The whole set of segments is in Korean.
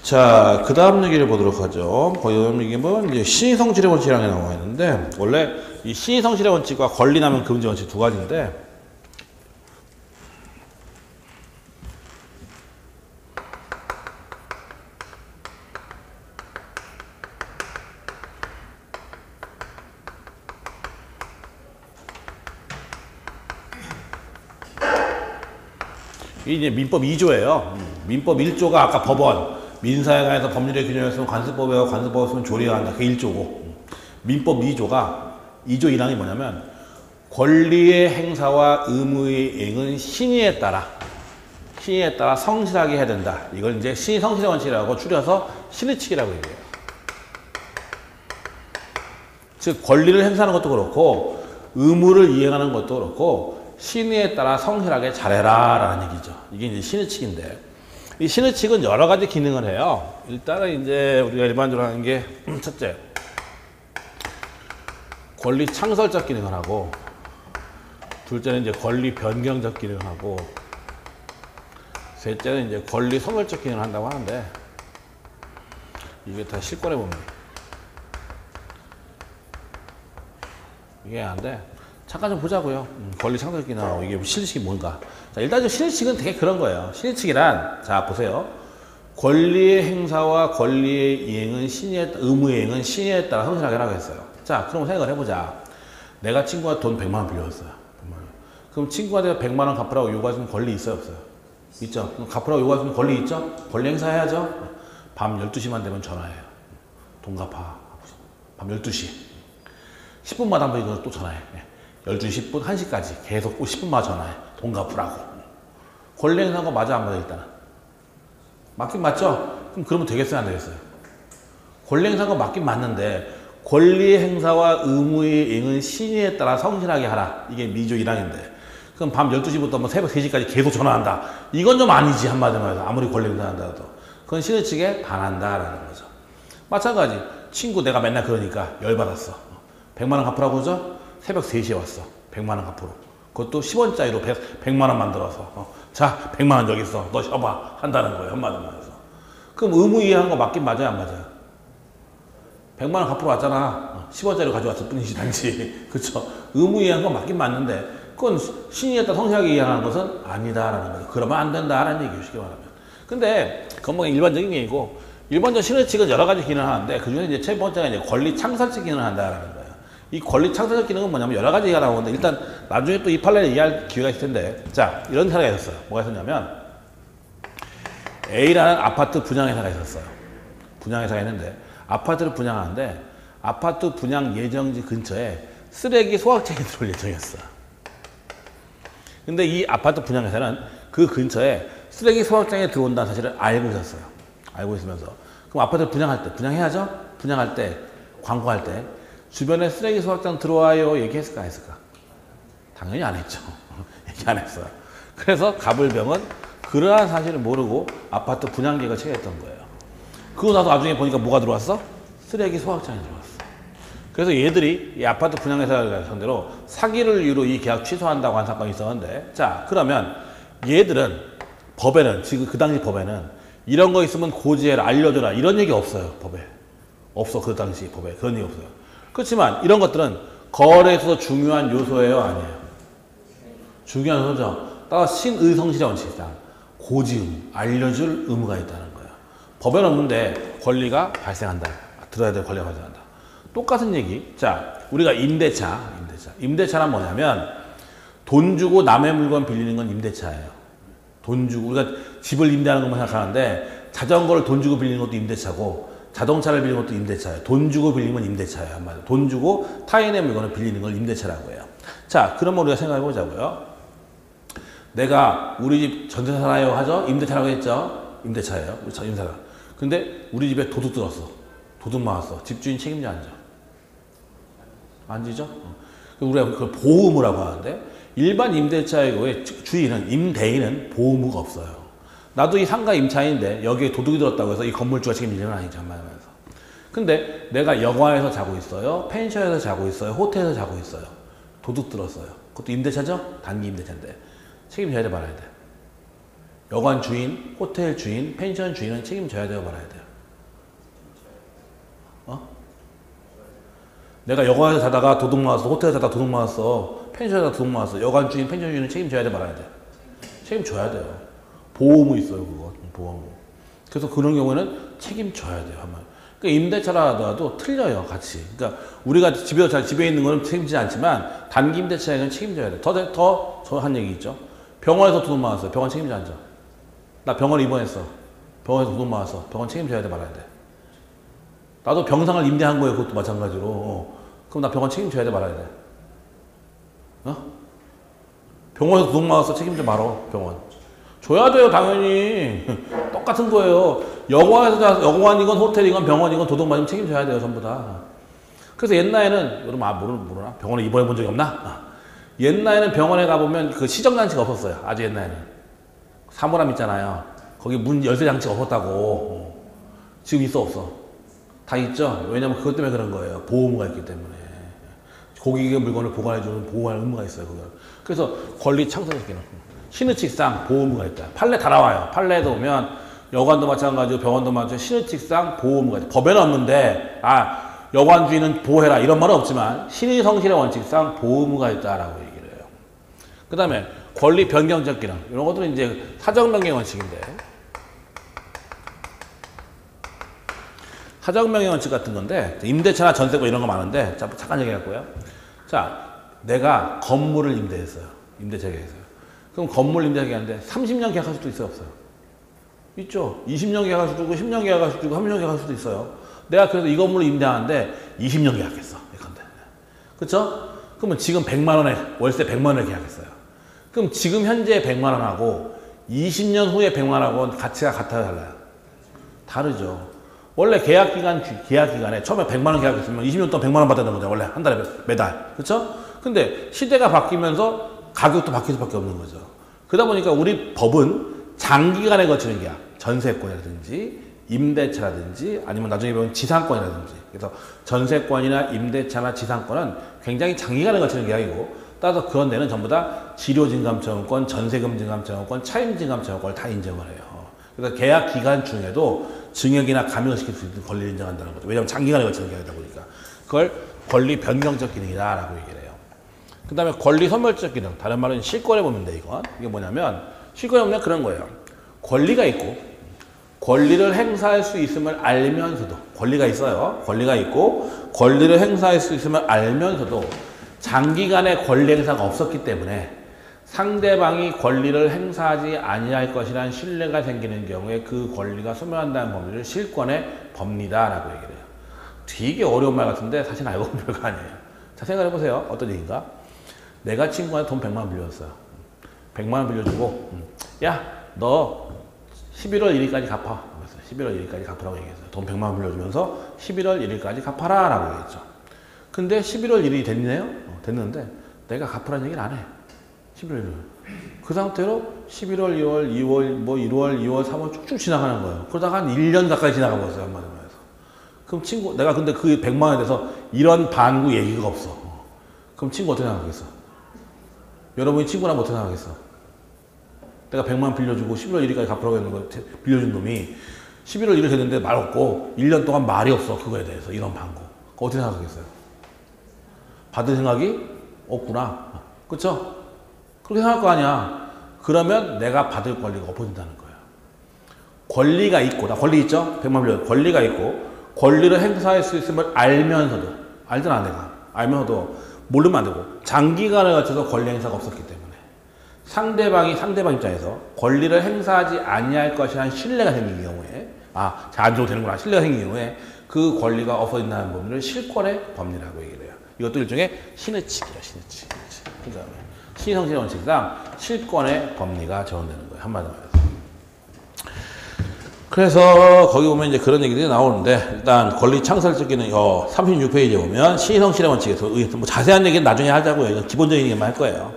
자, 그 다음 얘기를 보도록 하죠. 그 다음 얘기는 이제 신의성질의 원칙이라는 게 나와 있는데, 원래 이 신의성질의 원칙과 권리남용 금지 원칙 두 가지인데, 이게 이제 민법 2조예요. 민법 1조가 아까 법원, 민사에 관해서 법률의 균형을 쓰면 관습법에 관습법을 쓰면 조리가 한다. 그게 1조고. 민법 2조가 2조 1항이 뭐냐면 권리의 행사와 의무의 이행은 신의에 따라 성실하게 해야 된다. 이걸 이제 신의 성실의 원칙이라고 줄여서 신의칙이라고 얘기해요. 즉 권리를 행사하는 것도 그렇고 의무를 이행하는 것도 그렇고 신의에 따라 성실하게 잘해라 라는 얘기죠. 이게 이제 신의칙인데, 이 신의칙은 여러 가지 기능을 해요. 일단은 이제 우리가 일반적으로 하는 게 첫째, 권리 창설적 기능을 하고, 둘째는 이제 권리 변경적 기능을 하고, 셋째는 이제 권리 소멸적 기능을 한다고 하는데, 이게 다 실권에 보면 이게 안 돼. 잠깐 좀 보자고요. 권리 창설적 기능하고 이게 신의칙이 뭔가. 자, 일단 좀 신의칙은 되게 그런 거예요. 신의칙이란, 자 보세요. 권리의 행사와 권리의 이행은 의무의 이행은 신의에 따라 성실하게 하라고 했어요. 자, 그럼 생각을 해보자. 내가 친구가 돈 100만 원 빌려줬어요. 100만 원. 그럼 친구가 내가 100만 원 갚으라고 요구하시는 권리 있어요, 없어요? 있죠. 그럼 갚으라고 요구하시는 권리 있죠? 권리 행사해야죠. 밤 12시만 되면 전화해요. 돈 갚아. 밤 12시. 10분마다 한 번 이거 또 전화해. 12시 10분, 1시까지 계속 10분마다 전화해. 돈 갚으라고. 권리 행사한 거 맞아, 안 맞아, 일단은? 맞긴 맞죠? 그럼 그러면 되겠어요, 안 되겠어요? 권리 행사한 거 맞긴 맞는데, 권리 행사와 의무의 이행은 신의에 따라 성실하게 하라. 이게 미조 1항인데. 그럼 밤 12시부터 뭐 새벽 3시까지 계속 전화한다. 이건 좀 아니지, 한마디로 말해서. 아무리 권리 행사한다 해도. 그건 신의 측에 반한다라는 거죠. 마찬가지. 친구 내가 맨날 그러니까 열받았어. 100만 원 갚으라고 그러죠? 새벽 3시에 왔어. 100만 원 갚으러. 그것도 10원짜리로 100만 원 만들어서. 자, 100만 원 여기 있어. 너 쉬어봐. 한다는 거예요. 한마디로 말해서. 그럼 의무 이행한 거 맞긴 맞아요, 안 맞아요? 100만 원 갚으러 왔잖아. 10원짜리 가져왔을 뿐이지, 단지. 그쵸? 의무 이행한 건 맞긴 맞는데, 그건 신의에 따라 성실하게 이행하는 것은 아니다라는 거죠. 그러면 안 된다라는 얘기예요, 쉽게 말하면. 근데, 그건 뭐 일반적인 얘기고, 일반적 신의칙은 여러 가지 기능을 하는데, 그 중에 이제 첫 번째가 이제 권리 창설적 기능을 한다라는 거예요. 이 권리 창설적 기능은 뭐냐면 여러 가지가 나오는데, 일단 나중에 또 이 판례를 이해할 기회가 있을 텐데, 자, 이런 사례가 있었어요. 뭐가 있었냐면, A라는 아파트 분양회사가 있었어요. 분양회사가 있는데, 아파트를 분양하는데, 아파트 분양 예정지 근처에 쓰레기 소각장이 들어올 예정이었어. 근데 이 아파트 분양회사는 그 근처에 쓰레기 소각장이 들어온다는 사실을 알고 있었어요. 알고 있으면서. 그럼 아파트를 분양할 때, 분양해야죠? 분양할 때, 광고할 때, 주변에 쓰레기 소각장 들어와요 얘기했을까 안 했을까? 당연히 안 했죠. 얘기 안 했어요. 그래서 가불병은 그러한 사실을 모르고 아파트 분양 계획을 체결했던 거예요. 그거 나서 나중에 보니까 뭐가 들어왔어? 쓰레기 소각장이 들어왔어. 그래서 얘들이 이 아파트 분양회사를 상대로 사기를 이유로 이 계약 취소한다고 한 사건이 있었는데, 자, 그러면 얘들은 법에는, 지금 그 당시 법에는 이런 거 있으면 고지해라, 알려줘라, 이런 얘기 없어요, 법에. 없어, 그 당시 법에. 그런 얘기 없어요. 그렇지만 이런 것들은 거래에서 중요한 요소예요, 아니에요? 중요한 요소죠. 따라서 신의성실의 원칙이다. 고지 의무, 알려줄 의무가 있다는 거예요. 법에는 없는데 권리가 발생한다. 들어야 될 권리가 발생한다. 똑같은 얘기. 자, 우리가 임대차란 뭐냐면 돈 주고 남의 물건 빌리는 건 임대차예요. 돈 주고, 우리가 집을 임대하는 것만 생각하는데 자전거를 돈 주고 빌리는 것도 임대차고 자동차를 빌리는 것도 임대차예요. 돈 주고 빌리는 건 임대차예요. 한마디로. 돈 주고 타인의 물건을 빌리는 걸 임대차라고 해요. 자, 그러면 우리가 생각해 보자고요. 내가 우리 집 전세 살아요 하죠? 임대차라고 했죠? 임대차예요. 임대차. 근데 우리 집에 도둑 들었어. 도둑 맞았어. 집주인 책임져 안 져? 안 지죠? 우리가 그걸 보호의무라고 하는데, 일반 임대차의 경우에 주인은, 임대인은 보호의무가 없어요. 나도 이 상가 임차인데 여기에 도둑이 들었다고 해서 이 건물주가 책임지는 건 아니죠, 한마디로. 근데 내가 여관에서 자고 있어요. 펜션에서 자고 있어요. 호텔에서 자고 있어요. 도둑 들었어요. 그것도 임대차죠? 단기 임대차인데 책임져야 돼, 말아야 돼? 여관 주인, 호텔 주인, 펜션 주인은 책임져야 돼요, 말아야 돼요? 내가 여관에서 자다가 도둑 맞았어, 호텔에서 자다가 도둑 맞았어, 펜션에서 도둑 맞았어. 여관 주인, 펜션 주인은 책임져야 돼, 말아야 돼? 책임져야 돼요. 보험이 있어요, 그거. 보험. 그래서 그런 경우에는 책임져야 돼요, 한번. 그러니까 임대차라도 틀려요, 같이. 그러니까 우리가 집에 있는 거는 책임지지 않지만 단기 임대차에는 책임져야 돼. 저 한 얘기 있죠. 병원에서 도둑 맞았어요. 병원 책임져 안 져? 나 병원 입원했어. 병원에서 도둑 맞았어. 병원 책임져야 돼, 말아야 돼? 나도 병상을 임대한 거예요, 그것도 마찬가지로. 그럼 나 병원 책임져야 돼, 말아야 돼? 병원에서 도둑 맞았어, 책임져 말어, 병원. 줘야 돼요, 당연히. 똑같은 거예요. 여관이건 호텔이건 병원이건 도둑 맞으면 책임져야 돼요, 전부 다. 그래서 옛날에는, 여러분 모르나? 병원에 입원해 본 적이 없나? 옛날에는 병원에 가보면 그 시정장치가 없었어요. 아주 옛날에는. 사물함 있잖아요. 거기 문 열쇠 장치가 없었다고. 지금 있어, 없어? 다 있죠? 왜냐면 그것 때문에 그런 거예요. 보호무가 있기 때문에. 고객의 물건을 보관해주는 보호할 의무가 있어요, 그걸. 그래서 권리 창설시키는. 신의칙상 보호무가 있다. 판례 다 나와요. 판례에도 보면 여관도 마찬가지고 병원도 마찬가지고 신의칙상 보호무가 있다. 법에는 없는데 여관 주인은 보호해라 이런 말은 없지만 신의성실의 원칙상 보호무가 있다라고 얘기를 해요. 그 다음에 권리 변경적 기능 이런 것들은 이제 사정 변경 원칙인데 사정 변경 원칙 같은 건데 임대차나 전세고 이런 거 많은데 잠깐 얘기할거예요. 자, 내가 건물을 임대했어요. 임대차 계약했어요. 그럼 건물 임대하게 하는데 30년 계약할 수도 있어요, 없어요? 있죠. 20년 계약할 수도 있고 10년 계약할 수도 있고 30년 계약할 수도 있어요. 내가 그래서 이 건물을 임대하는데 20년 계약했어. 예컨대. 그렇죠? 그러면 지금 100만 원에 월세 100만 원에 계약했어요. 그럼 지금 현재 100만 원하고 20년 후에 100만 원하고 가치가 같아요, 달라요? 다르죠. 원래 계약 기간에 처음에 100만 원 계약했으면 20년 동안 100만 원 받아야 되는 거죠. 원래 한 달에 매달. 그렇죠? 근데 시대가 바뀌면서 가격도 바뀔 수밖에 없는 거죠. 그러다 보니까 우리 법은 장기간에 거치는 계약, 전세권이라든지 임대차라든지 아니면 나중에 보면 지상권이라든지 그래서 전세권이나 임대차나 지상권은 굉장히 장기간에 거치는 계약이고 따라서 그런 데는 전부 다 지료진감청권, 전세금진감청권, 차임진감청권을 다 인정을 해요. 그래서 계약 기간 중에도 증액이나 감형을 시킬 수 있는 권리를 인정한다는 거죠. 왜냐하면 장기간에 거치는 계약이다 보니까. 그걸 권리 변경적 기능이다라고 얘기를 해요. 그 다음에 권리 소멸적 기능. 다른 말은 실권에 보면 돼, 이건. 이게 뭐냐면, 실권에 보면 그런 거예요. 권리가 있고, 권리를 행사할 수 있음을 알면서도, 권리가 있어요. 권리가 있고, 권리를 행사할 수 있음을 알면서도, 장기간에 권리 행사가 없었기 때문에, 상대방이 권리를 행사하지 아니할 것이라는 신뢰가 생기는 경우에 그 권리가 소멸한다는 법리를 실권의 법리다라고 얘기를 해요. 되게 어려운 말 같은데, 사실 알고 보면 별거 아니에요. 자, 생각해보세요. 어떤 얘기인가? 내가 친구한테 돈 100만 원 빌렸어요. 100만 원 빌려주고 야, 너 11월 1일까지 갚아. 11월 1일까지 갚으라고 얘기했어요. 돈 100만 원 빌려주면서 11월 1일까지 갚아라 라고 얘기했죠. 근데 11월 1일이 됐네요? 됐는데 내가 갚으라는 얘기를 안 해. 11월 1일. 그 상태로 11월, 2월, 2월, 뭐 1월, 2월, 3월 쭉쭉 지나가는 거예요. 그러다가 한 1년 가까이 지나간 거였어요. 한마디로 해서. 그럼 내가 근데 그 100만 원에 대해서 이런 반구 얘기가 없어. 그럼 친구 어떻게 생각하겠어? 여러분이 친구라면 어떻게 생각하겠어? 내가 100만 원 빌려주고 11월 1일까지 갚으라고 했는 거 빌려준 놈이 11월 1일 됐는데 말 없고 1년 동안 말이 없어. 그거에 대해서 이런 방구. 어떻게 생각하겠어요? 받을 생각이 없구나. 그쵸? 그렇게 생각할 거 아니야. 그러면 내가 받을 권리가 없어진다는 거예요. 권리가 있고, 나 권리 있죠? 100만 원 빌려. 권리가 있고 권리를 행사할 수 있음을 알면서도 알잖아 내가. 알면서도 모르면 안 되고 장기간에 걸쳐서 권리 행사가 없었기 때문에 상대방 입장에서 권리를 행사하지 아니할 것이라는 신뢰가 생긴 경우에 잘 안 줘도 되는구나 신뢰가 생긴 경우에 그 권리가 없어진다는 법리를 실권의 법리라고 얘기를 해요. 이것도 일종의 신의칙이에요. 신의칙. 그다음에 신의성실의 원칙상 실권의 법리가 적용되는 거예요. 한마디로 말해서. 그래서 거기 보면 이제 그런 얘기들이 나오는데 일단 권리 창설적 기능 36페이지에 보면 신의성실의 원칙에서 뭐 자세한 얘기는 나중에 하자고요. 이건 기본적인 얘기만 할 거예요.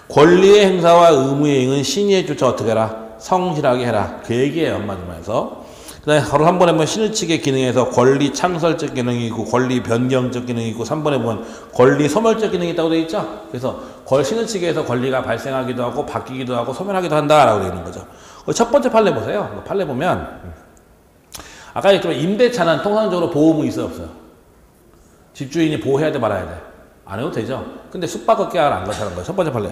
권리의 행사와 의무의 행은 신의에 쫓아 어떻게 해라? 성실하게 해라. 그 얘기예요. 한마디로 해서. 그다음에 바로 3번에 보면 신의측의 기능에서 권리 창설적 기능이 있고 권리 변경적 기능이 있고 3번에 보면 권리 소멸적 기능이 있다고 되어 있죠. 그래서 신의측에서 권리가 발생하기도 하고 바뀌기도 하고 소멸하기도 한다라고 되어 있는 거죠. 첫 번째 판례 보세요. 판례 보면 아까 얘기했지만 임대차는 통상적으로 보험은 있어요, 없어요? 집주인이 보호해야 돼, 말아야 돼? 안 해도 되죠. 근데 숙박업계약을 안 거치는 거예요. 첫 번째 판례.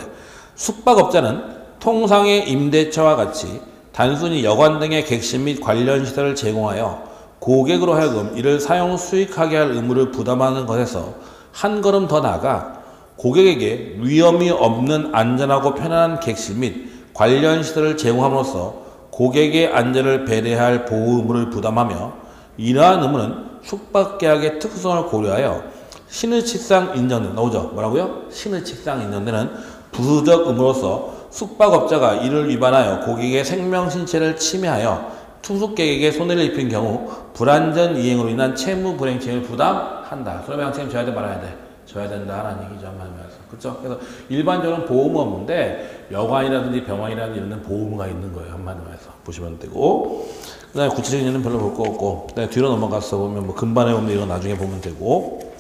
숙박업자는 통상의 임대차와 같이 단순히 여관 등의 객실 및 관련 시설을 제공하여 고객으로 하여금 이를 사용 수익하게 할 의무를 부담하는 것에서 한 걸음 더 나아가 고객에게 위험이 없는 안전하고 편안한 객실 및 관련 시설을 제공함으로써 고객의 안전을 배려할 보호 의무를 부담하며 이러한 의무는 숙박계약의 특수성을 고려하여 신의칙상 인정되는 나오죠. 뭐라고요? 신의칙상 인정되는 부수적 의무로서 숙박업자가 이를 위반하여 고객의 생명 신체를 침해하여 투숙객에게 손해를 입힌 경우 불안전 이행으로 인한 채무 불이행 책임을 부담한다. 손해배상 책임 져야 돼, 말아야 돼? 져야 된다라는 얘기죠. 한마디로. 그렇죠? 그래서 일반적으로는 보험은 없는데 여관이라든지 병원이라든지 이런 데는 보험가 있는 거예요. 한마디로 해서 보시면 되고, 그다음에 구체적인 예는 별로 볼 거 없고, 그다음에 뒤로 넘어가서 보면 뭐 금반의 법률 이런 거 나중에 보면 되고.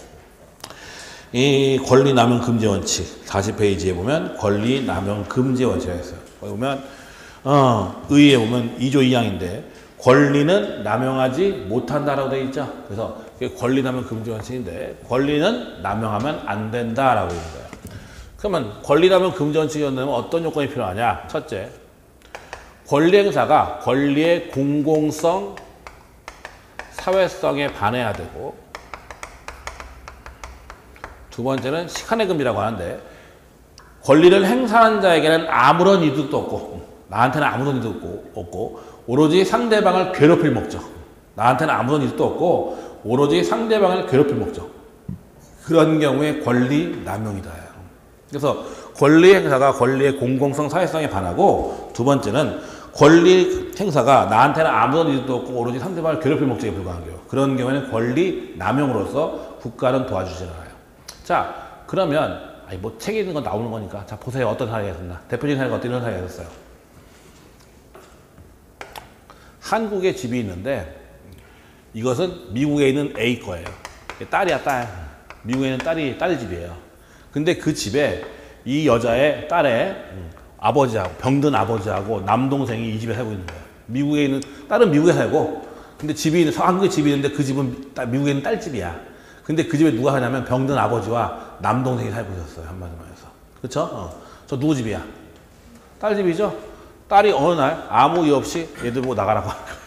이 권리남용 금지 원칙 40페이지에 보면 권리남용 금지 원칙이 있어요. 거기 보면 의의에 보면 2조 2항인데 권리는 남용하지 못한다라고 되어 있죠. 그래서 권리남용 금지 원칙인데 권리는 남용하면 안 된다라고 되는 거예요. 그러면 권리남용 금지 원칙이었다면 어떤 요건이 필요하냐? 첫째, 권리 행사가 권리의 공공성, 사회성에 반해야 되고, 두 번째는 시간의 금지라고 하는데 권리를 행사하는 자에게는 아무런 이득도 없고 나한테는 아무런 이득도 없고 오로지 상대방을 괴롭힐 목적, 나한테는 아무런 이득도 없고 오로지 상대방을 괴롭힐 목적, 그런 경우에 권리 남용이다. 그래서 권리 행사가 권리의 공공성, 사회성에 반하고, 두 번째는 권리 행사가 나한테는 아무런 이득도 없고 오로지 상대방을 괴롭힐 목적에 불과한 경우, 그런 경우에는 권리 남용으로서 국가는 도와주지 않아요. 자, 그러면 뭐 책에 있는 거 나오는 거니까 자 보세요. 어떤 사례가 있었나? 대표적인 사례가 어떤 사례가 있었어요? 한국에 집이 있는데 이것은 미국에 있는 A 거예요. 딸이야, 딸. 미국에 있는 딸이 집이에요. 근데 그 집에 이 여자의 딸의 아버지하고 병든 아버지하고 남동생이 이 집에 살고 있는 거예요. 미국에 있는 딸은 미국에 살고, 근데 집이 있는 한국에 집이 있는데 그 집은 미국에 있는 딸 집이야. 근데 그 집에 누가 사냐면 병든 아버지와 남동생이 살고 있었어요. 한마디로 해서. 그쵸? 저 누구 집이야? 딸 집이죠? 딸이 어느 날 아무 이유 없이 얘들 보고 나가라고 하는 거예요.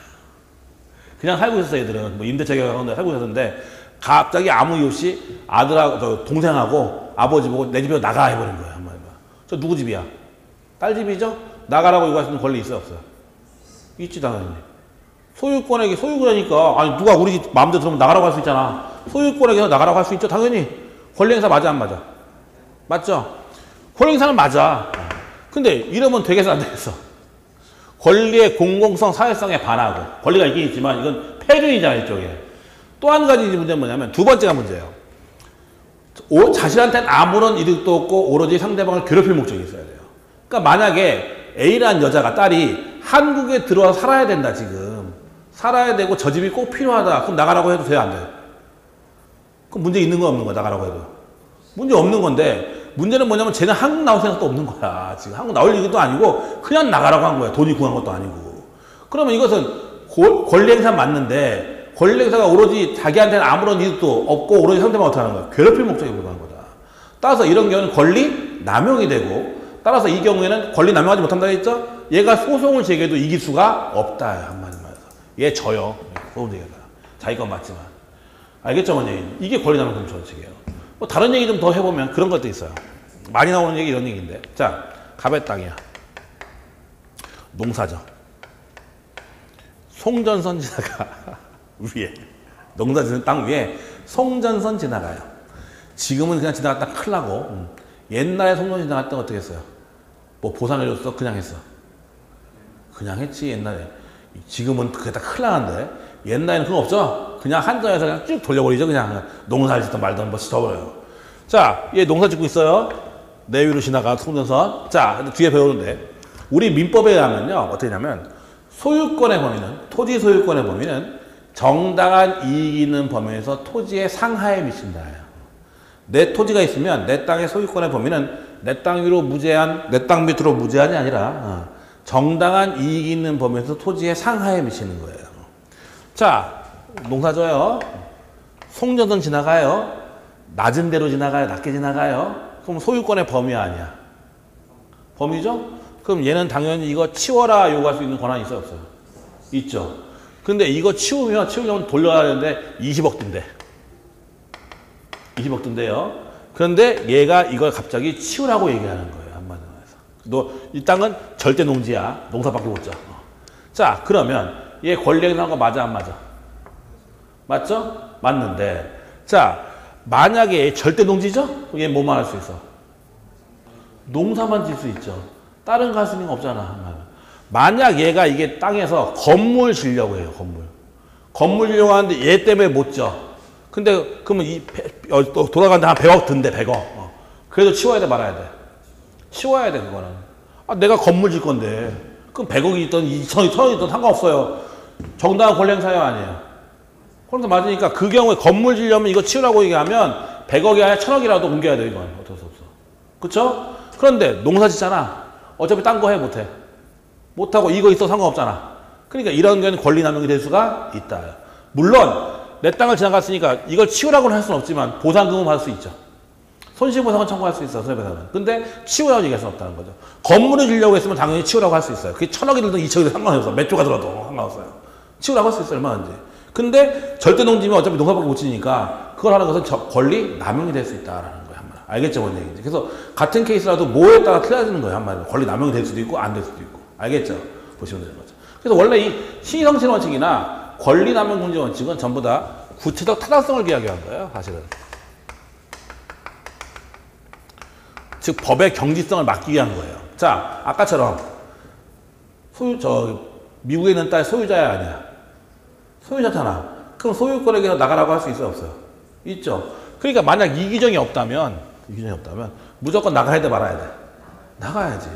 그냥 살고 있었어요. 얘들은. 뭐 임대차 계약하는데 살고 있었는데 갑자기 아무 이유 없이 아들하고 동생하고 아버지 보고 내 집에 나가 해버린 거예요. 한마디로. 저 누구 집이야? 딸 집이죠? 나가라고 요구할 수 있는 권리 있어요? 없어요? 있지, 당연히. 소유권에게, 소유권이니까 아니 누가 우리 집 마음대로 들으면 나가라고 할 수 있잖아. 소유권에게서 나가라고 할 수 있죠. 당연히. 권리행사 맞아, 안 맞아? 맞죠? 권리행사는 맞아. 근데 이러면 되겠어, 안 되겠어? 권리의 공공성, 사회성에 반하고, 권리가 있긴 있지만 이건 폐륜이잖아, 이쪽에. 또 한 가지 문제는 뭐냐면, 두 번째가 문제예요. 자신한테는 아무런 이득도 없고 오로지 상대방을 괴롭힐 목적이 있어야 돼요. 그러니까 만약에 A라는 여자가, 딸이 한국에 들어와서 살아야 된다, 지금. 살아야 되고 저 집이 꼭 필요하다. 그럼 나가라고 해도 돼요, 안 돼요? 그럼 문제 있는 거 없는 거야, 나가라고 해도. 문제 없는 건데, 문제는 뭐냐면 쟤는 한국 나올 생각도 없는 거야. 지금 한국 나올 얘기도 아니고 그냥 나가라고 한 거야. 돈이 구한 것도 아니고. 그러면 이것은 권리행사 맞는데, 권리행사가 오로지 자기한테는 아무런 이득도 없고 오로지 상대방 어떻게 하는 거야? 괴롭힐 목적에 불과한 거다. 따라서 이런 경우는 권리 남용이 되고, 따라서 이 경우에는 권리 남용하지 못한다 했죠? 얘가 소송을 제기해도 이길 수가 없다. 한마디로 해서. 얘 져요. 소송 제기하다가. 자기 건 맞지만. 알겠죠, 어머니? 이게 권리남용 금지 원칙이에요. 뭐 다른 얘기 좀 더 해보면 그런 것도 있어요. 많이 나오는 얘기 이런 얘기인데. 자, 갑의 땅이야. 농사죠. 송전선 지나가. 위에. 농사 짓는 땅 위에 송전선 지나가요. 지금은 그냥 지나갔다 큰일 나고, 옛날에 송전선 지나갈 때는 어떻게 했어요? 뭐 보상을 줬어? 그냥 했어? 그냥 했지, 옛날에. 지금은 그게 다 큰일 나는데, 옛날에는 그런 거 없죠? 그냥 한전에서 그냥 쭉 돌려버리죠. 그냥 농사를 짓던 말던 뭐 짓어버려요. 자, 얘 농사 짓고 있어요. 내 위로 지나가 송전선. 자, 뒤에 배우는데 우리 민법에 의하면요, 어떻게 하냐면 소유권의 범위는, 토지 소유권의 범위는 정당한 이익이 있는 범위에서 토지의 상하에 미친다. 내 토지가 있으면 내 땅의 소유권의 범위는 내 땅 위로 무제한, 내 땅 밑으로 무제한이 아니라 정당한 이익이 있는 범위에서 토지의 상하에 미치는 거예요. 자, 농사져요. 송전선 지나가요. 낮은 데로 지나가요. 낮게 지나가요. 그럼 소유권의 범위 아니야. 범위죠? 그럼 얘는 당연히 이거 치워라 요구할 수 있는 권한이 있어요? 없어요? 있죠. 근데 이거 치우려면 돌려야 되는데 20억 든대. 20억 든대요. 그런데 얘가 이걸 갑자기 치우라고 얘기하는 거예요. 한마디로 해서. 너 이 땅은 절대 농지야. 농사밖에 못 져. 자, 그러면 얘 권리 행사한 거 맞아 안 맞아? 맞죠? 맞는데 자, 만약에 절대 농지죠? 얘 뭐만 할 수 있어? 농사만 질 수 있죠. 다른 거 할 수 있는 거 없잖아. 만약 얘가 이게 땅에서 건물 지려고 해요. 건물 지려고 하는데 얘 때문에 못 져. 근데 그러면 또 돌아가는데 한 100억 든대. 100억. 그래도 치워야 돼 말아야 돼? 치워야 돼 그거는. 아, 내가 건물 질 건데 그럼 100억이 있던 2천이 1000이 있던 상관없어요. 정당한 권리 행사요 아니에요? 그런데 맞으니까 그 경우에 건물 지려면 이거 치우라고 얘기하면 100억이 아니라 1000억이라도 옮겨야 돼. 이건 어쩔 수 없어. 그쵸? 그런데 농사 짓잖아. 어차피 딴 거 해 못해. 못하고 이거 있어 상관없잖아. 그러니까 이런 경우는 권리 남용이 될 수가 있다. 물론 내 땅을 지나갔으니까 이걸 치우라고는 할 수는 없지만 보상금은 받을 수 있죠. 손실보상은 청구할 수 있어. 손해배상은. 근데 치우라고 얘기할 수는 없다는 거죠. 건물을 지려고 했으면 당연히 치우라고 할 수 있어요. 그게 1000억이 들든 2천억이 들든 상관없어. 몇 조가 들어도 상관없어요. 치우라고 할 수 있어요. 얼마든지. 근데 절대 농지면 어차피 농사밖에 못 지니까 그걸 하는 것은 권리 남용이 될 수 있다라는 거예요. 한마디로. 알겠죠? 뭔 얘기인지. 그래서 같은 케이스라도 뭐에 따라 틀려지는 거예요. 한마디로. 권리 남용이 될 수도 있고 안 될 수도 있고. 알겠죠? 보시면 되는 거죠. 그래서 원래 이 시의성실 원칙이나 권리 남용 금지 원칙은 전부 다 구체적 타당성을 이야기한 거예요. 사실은. 즉 법의 경지성을 막기 위한 거예요. 자, 아까처럼 미국에 있는 딸 소유자야 아니야? 소유자잖아. 그럼 소유권에게 나가라고 할 수 있어요? 없어요? 있죠. 그러니까 만약 이 규정이 없다면 무조건 나가야 돼 말아야 돼? 나가야지.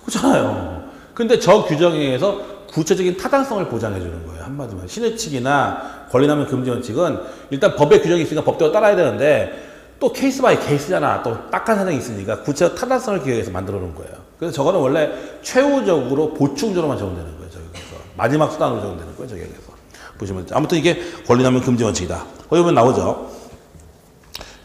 그렇잖아요. 근데 저 규정에 의해서 구체적인 타당성을 보장해 주는 거예요. 한마디로 신의 측이나 권리남용 금지 원칙은 일단 법의 규정이 있으니까 법대로 따라야 되는데 또 케이스 바이 케이스잖아. 또 딱한 사정이 있으니까 구체적 타당성을 기획해서 만들어 놓은 거예요. 그래서 저거는 원래 최후적으로 보충적으로만 적용되는 거예요. 저기서 마지막 수단으로 적용되는 거예요. 저기에서 보시면 아무튼 이게 권리남용 금지 원칙이다. 거기 보면 나오죠.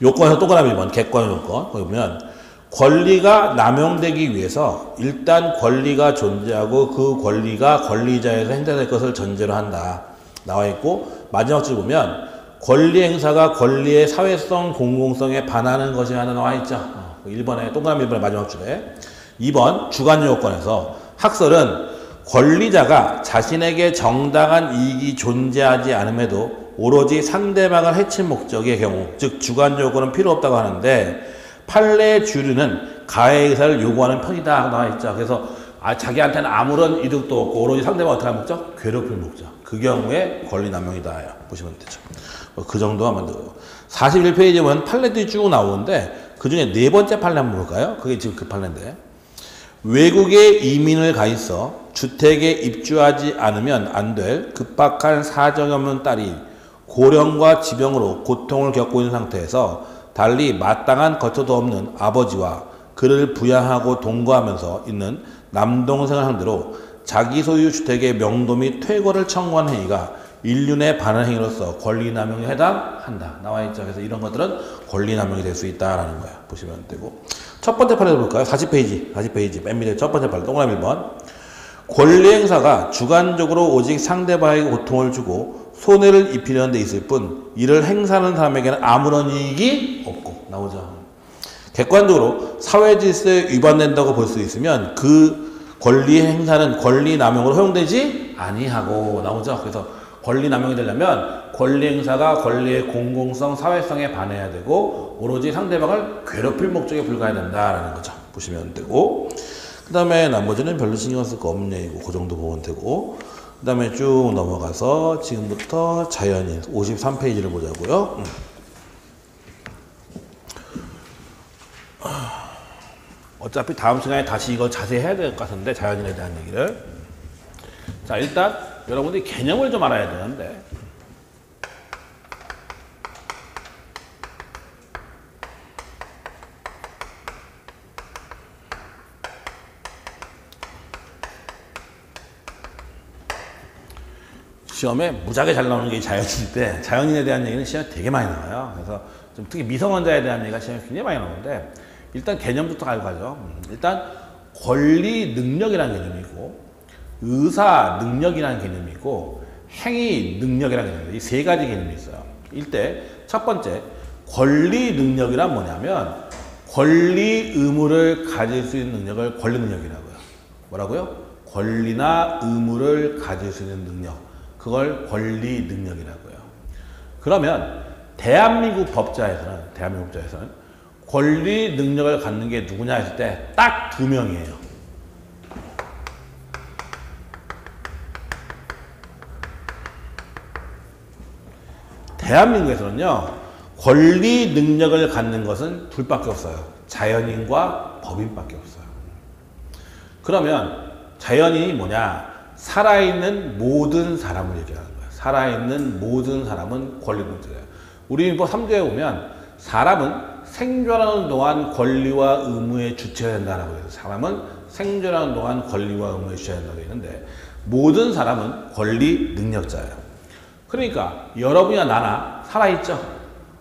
요건에서 동그라미 1번 객관 요건 거기 보면 권리가 남용되기 위해서 일단 권리가 존재하고 그 권리가 권리자에서 행사될 것을 전제로 한다. 나와 있고 마지막 줄 보면 권리 행사가 권리의 사회성 공공성에 반하는 것이 하나 나와 있죠. 1번에 동그라미 1번의 마지막 줄에 2번 주관 요건에서 학설은 권리자가 자신에게 정당한 이익이 존재하지 않음에도 오로지 상대방을 해칠 목적의 경우 즉 주관 요건은 필요 없다고 하는데 판례의 주류는 가해 의사를 요구하는 편이다 나와 있죠. 그래서 자기한테는 아무런 이득도 없고 오로지 상대방을 어떻게 하는 목적? 괴롭힐 목적. 그 경우에 권리 남용이다. 보시면 되죠. 그 정도 하면 되고 41페이지에 보면 판례들이 쭉 나오는데 그 중에 네 번째 판례 한번 볼까요? 그게 지금 그 판례인데 외국에 이민을 가 있어 주택에 입주하지 않으면 안 될 급박한 사정이 없는 딸이 고령과 지병으로 고통을 겪고 있는 상태에서 달리 마땅한 거처도 없는 아버지와 그를 부양하고 동거하면서 있는 남동생을 상대로 자기 소유 주택의 명도 및 퇴거를 청구한 행위가 인륜에 반하는 행위로서 권리남용에 해당한다. 나와 있죠. 그래서 이런 것들은 권리남용이 될 수 있다라는 거야. 보시면 되고 첫 번째 판례 볼까요? 40페이지 맨 밑에 첫 번째 판례 동그라미 1번 권리행사가 주관적으로 오직 상대방에게 고통을 주고 손해를 입히려는 데 있을 뿐 이를 행사하는 사람에게는 아무런 이익이 없고 나오죠. 객관적으로 사회질서에 위반된다고 볼 수 있으면 그 권리 행사는 권리 남용으로 허용되지 아니하고 나오죠. 그래서 권리 남용이 되려면 권리 행사가 권리의 공공성, 사회성에 반해야 되고 오로지 상대방을 괴롭힐 목적에 불과해야 된다라는 거죠. 보시면 되고 그 다음에 나머지는 별로 신경 쓸 거 없는 얘기고 그 정도 보면 되고 그 다음에 쭉 넘어가서 지금부터 자연인 53페이지를 보자고요. 어차피 다음 시간에 다시 이거 자세히 해야 될 것 같은데 자연인에 대한 얘기를 자, 일단 여러분들이 개념을 좀 알아야 되는데, 시험에 무지하게 잘 나오는 게 자연인인데, 자연인에 대한 얘기는 시험에 되게 많이 나와요. 그래서 좀 특히 미성원자에 대한 얘기가 시험에 굉장히 많이 나오는데, 일단 개념부터 알고 가죠. 일단 권리 능력이라는 개념이고, 의사 능력이라는 개념이고, 행위 능력이라는 개념이, 이 세 가지 개념이 있어요. 이때 첫 번째 권리 능력이란 뭐냐면, 권리 의무를 가질 수 있는 능력을 권리 능력이라고요. 뭐라고요? 권리나 의무를 가질 수 있는 능력, 그걸 권리 능력이라고요. 그러면 대한민국 법자에서는 권리 능력을 갖는 게 누구냐 했을 때 딱 2명이에요. 대한민국에서는요, 권리 능력을 갖는 것은 둘밖에 없어요. 자연인과 법인밖에 없어요. 그러면 자연인이 뭐냐? 살아있는 모든 사람을 얘기하는 거예요. 살아있는 모든 사람은 권리 능력자예요. 우리 민법 3조에 보면 사람은 생존하는 동안 권리와 의무에 주체해야 된다라고 해서 사람은 생존하는 동안 권리와 의무에 주체해야 된다고 했는데, 모든 사람은 권리 능력자예요. 그러니까 여러분이나 나나 살아있죠.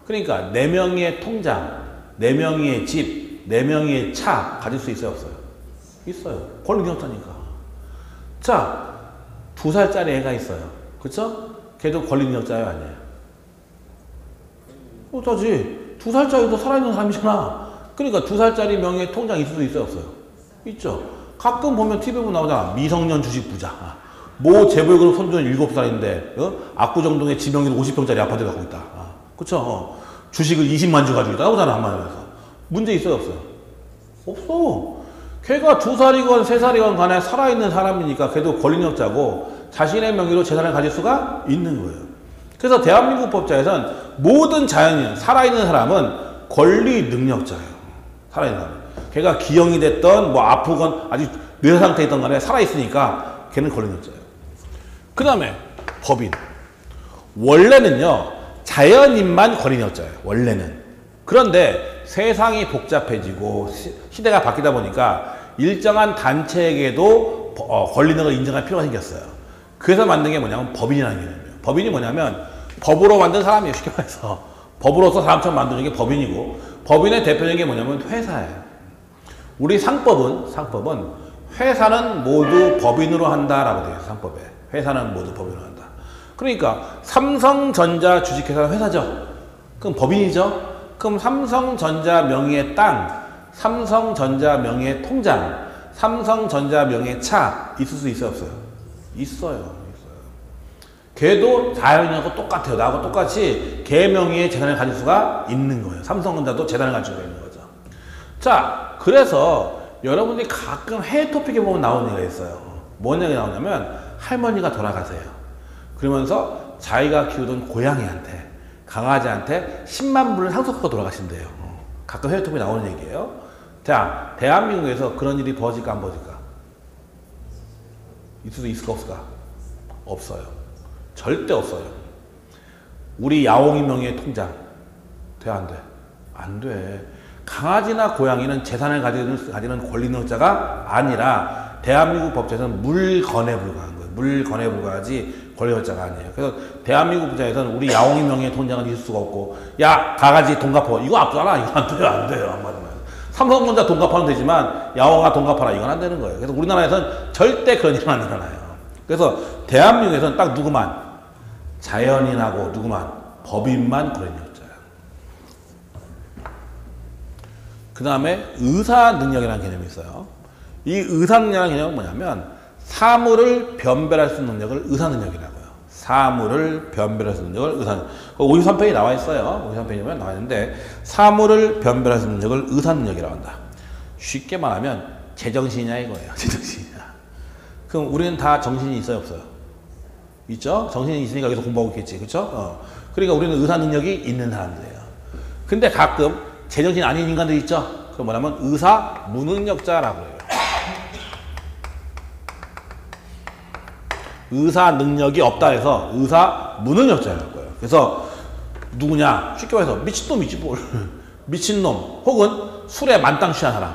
그러니까 4명의 통장, 4명의 집, 4명의 차 가질 수 있어요, 없어요? 있어요. 권리 능력자니까. 자, 2살짜리 애가 있어요. 그쵸? 걔도 권리 능력자예요, 아니에요? 어쩌지? 2살짜리도 살아있는 사람이잖아. 그러니까 2살짜리 명의의 통장 있을 수 있어요, 없어요? 있죠. 가끔 보면 TV 보면 나오잖아. 미성년 주식 부자. 모 재벌그룹 손주는 7살인데 압구정동에 지명인 50평짜리 아파트 갖고 있다. 그쵸? 주식을 20만 주 가지고 있다. 나오잖아, 한마디로 해서. 문제 있어요, 없어요? 없어. 걔가 2살이건 3살이건 간에 살아있는 사람이니까 걔도 권리력자고 자신의 명의로 재산을 가질 수가 있는 거예요. 그래서 대한민국 법자에서는 모든 자연인, 살아있는 사람은 권리 능력자예요. 살아있는 사람. 걔가 기형이 됐던 뭐 아프건 아직 뇌사 상태에 있던 간에 살아있으니까 걔는 권리 능력자예요. 그 다음에 법인. 원래는요, 자연인만 권리 능력자예요. 원래는. 그런데 세상이 복잡해지고 시대가 바뀌다 보니까 일정한 단체에게도 권리 능력을 인정할 필요가 생겼어요. 그래서 만든 게 뭐냐면 법인이라는 개념이에요. 법인이 뭐냐면 법으로 만든 사람이에요. 쉽게 말해서. 법으로서 사람처럼 만드는 게 법인이고, 법인의 대표적인 게 뭐냐면 회사예요. 우리 상법은 회사는 모두 법인으로 한다라고 되어 있어요. 상법에. 회사는 모두 법인으로 한다. 그러니까 삼성전자 주식회사는 회사죠. 그럼 법인이죠. 그럼 삼성전자 명의의 땅, 삼성전자 명의의 통장, 삼성전자 명의의 차 있을 수 있어요, 없어요? 있어요. 걔도 자연인하고 똑같아요. 나하고 똑같이 걔 명의의 재산을 가질 수가 있는 거예요. 삼성전자도 재산을 가지고 있는 거죠. 자, 그래서 여러분들이 가끔 해외 토픽에 보면 나오는 얘기가 있어요. 뭔 얘기 나오냐면 할머니가 돌아가세요. 그러면서 자기가 키우던 고양이한테, 강아지한테 10만 불을 상속하고 돌아가신대요. 가끔 해외 토픽에 나오는 얘기예요. 자, 대한민국에서 그런 일이 벌어질까 안 벌어질까? 있을 수 있을까 없을까? 없어요. 절대 없어요. 우리 야옹이 명의의 통장 돼, 안 돼? 안 돼. 강아지나 고양이는 재산을 가지는 권리 능력자가 아니라 대한민국 법제에서는 물건에 불과한 거예요. 물건에 불과하지 권리 능력자가 아니에요. 그래서 대한민국 법제에서는 우리 야옹이 명의의 통장은 있을 수가 없고, 야 강아지 돈 갚아, 이거 없잖아. 이거 안 돼요, 안 돼요. 한마디만. 삼성전자 돈 갚아는 되지만 야옹아 돈 갚아라, 이건 안 되는 거예요. 그래서 우리나라에서는 절대 그런 일은 안 일어나요. 그래서 대한민국에서는 딱 누구만, 자연인하고 누구만, 법인만 권리 능력자예요. 그 다음에 의사 능력이라는 개념이 있어요. 이 의사 능력이라는 개념은 뭐냐면 사물을 변별할 수 있는 능력을 의사 능력이라고요. 사물을 변별할 수 있는 능력을 의사 능력. 53페이지 나와 있어요. 53페이지에 나와 있는데 사물을 변별할 수 있는 능력을 의사 능력이라고 한다. 쉽게 말하면 제정신이냐 이거예요. 제정신이냐. 그럼 우리는 다 정신이 있어요, 없어요? 있죠? 정신이 있으니까 여기서 공부하고 있겠지. 그쵸? 그러니까 우리는 의사 능력이 있는 사람들이에요. 근데 가끔 제정신 아닌 인간들 있죠? 그럼 뭐냐면 의사 무능력자라고 해요. 의사 능력이 없다 해서 의사 무능력자라는 거예요. 그래서 누구냐? 쉽게 말해서 미친놈이지 뭘. 미친놈 혹은 술에 만땅 취한 사람.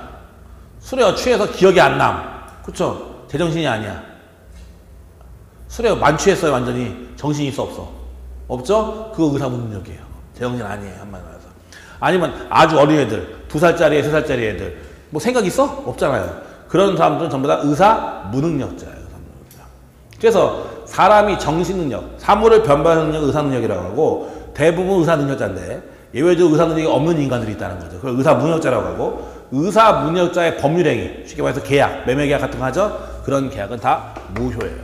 술에 취해서 기억이 안 남. 그쵸? 제정신이 아니야. 술에 만취했어요. 완전히 정신이 있어 없어? 없죠? 그거 의사 무능력이에요. 제정신 아니에요. 한마디로 해서. 아니면 아주 어린 애들 2살짜리 3살짜리 애들 뭐 생각 있어? 없잖아요. 그런 사람들은 전부 다 의사 무능력자예요. 그래서 사람이 정신능력, 사물을 변별하는 능력 의사 능력이라고 하고 대부분 의사 능력자인데 예외적으로 의사 능력이 없는 인간들이 있다는 거죠. 그걸 의사 무능력자라고 하고 의사 무능력자의 법률행위, 쉽게 말해서 계약, 매매계약 같은 거 하죠? 그런 계약은 다 무효예요.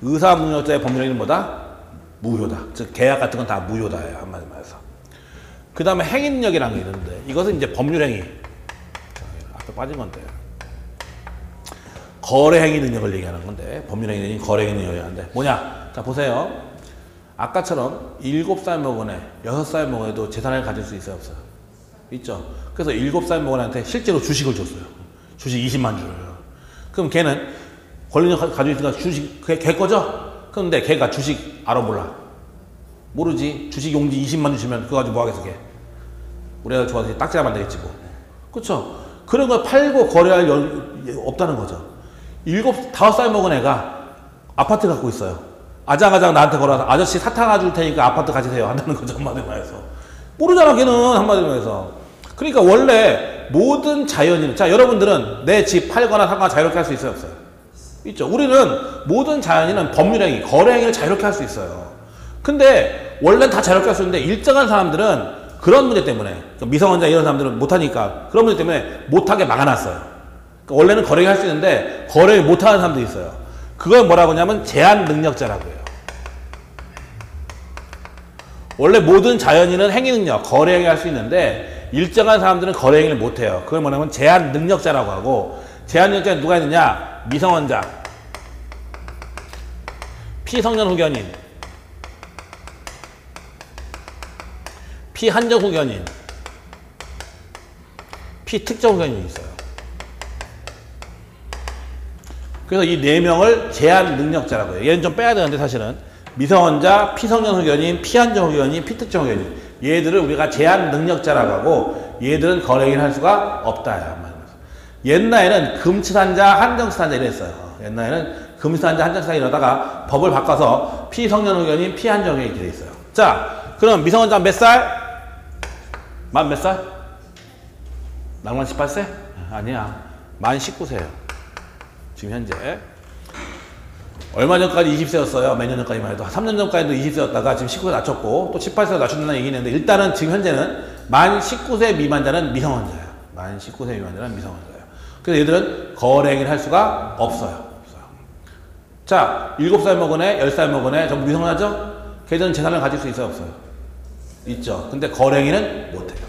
의사 무능력자의 법률행위는 뭐다? 무효다. 즉 계약 같은 건 다 무효다예요. 한마디로 말해서. 그 다음에 행위능력이라는 게 있는데 이것은 이제 법률행위. 앞에 빠진 건데. 거래행위 능력을 얘기하는 건데 법률행위 거래행위 능력을 얘기하는데 뭐냐? 자 보세요. 아까처럼 7살 먹은 애, 6살 먹은 애도 재산을 가질 수 있어요? 없어요? 있죠. 그래서 7살 먹은 애한테 실제로 주식을 줬어요. 주식 20만 주를. 그럼 걔는 권리력 가지고 있으니까 주식 걔 거죠? 그런데 걔가 주식 알아 몰라? 모르지. 주식 용지 20만 주 주면 그거 가지고 뭐 하겠어 걔? 우리 애가 좋아서 딱지가 만들겠지 뭐. 그쵸? 그런 걸 팔고 거래할 없다는 거죠. 5살 먹은 애가 아파트 갖고 있어요. 아장아장 나한테 걸어서 아저씨 사탕 줄 테니까 아파트 가지세요 한다는 거죠. 한마디로 해서. 모르잖아 걔는 한마디로 해서. 그러니까 원래 모든 자연인, 자 여러분들은 내 집 팔거나 사거나 자유롭게 할 수 있어요? 없어요? 있죠. 우리는 모든 자연인은 법률행위, 거래행위를 자유롭게 할 수 있어요. 근데 원래는 다 자유롭게 할 수 있는데 일정한 사람들은 그런 문제 때문에 미성년자 이런 사람들은 못하니까 그런 문제 때문에 못하게 막아놨어요. 그러니까 원래는 거래를 할 수 있는데 거래를 못하는 사람들이 있어요. 그걸 뭐라고 하냐면 제한 능력자라고 해요. 원래 모든 자연인은 행위능력, 거래행위 할 수 있는데 일정한 사람들은 거래행위를 못해요. 그걸 뭐냐면 제한 능력자라고 하고 제한 능력자는 누가 있느냐? 미성년자, 피성년 후견인, 피한정 후견인, 피특정 후견인이 있어요. 그래서 이 4명을 제한 능력자라고 해요. 얘는 좀 빼야 되는데 사실은 미성년자, 피성년 후견인, 피한정 후견인, 피특정 후견인 얘들을 우리가 제한 능력자라고 하고 얘들은 거래행위를 할 수가 없다. 옛날에는 금치산자, 한정치산자 이랬어요. 옛날에는 금치산자, 한정치산자 이러다가 법을 바꿔서 피성년 후견인, 피한정 후견인 이렇게 돼 있어요. 자, 그럼 미성년자 몇 살? 만 몇 살? 낭만 18세? 아니야. 만 19세예요. 지금 현재. 얼마 전까지 20세였어요. 몇 년 전까지만 해도. 3년 전까지도 20세였다가 지금 19세 낮췄고 또 18세로 낮춘다는 얘기는 있는데 일단은 지금 현재는 만 19세 미만자는 미성년자예요. 만 19세 미만자는 미성년자예요. 그래서 얘들은 거래행위를 할 수가 없어요. 자, 7살 먹은 애, 10살 먹은 애 전부 미성년자죠? 걔들은 재산을 가질 수 있어요? 없어요? 있죠. 근데 거래행위는 못해요.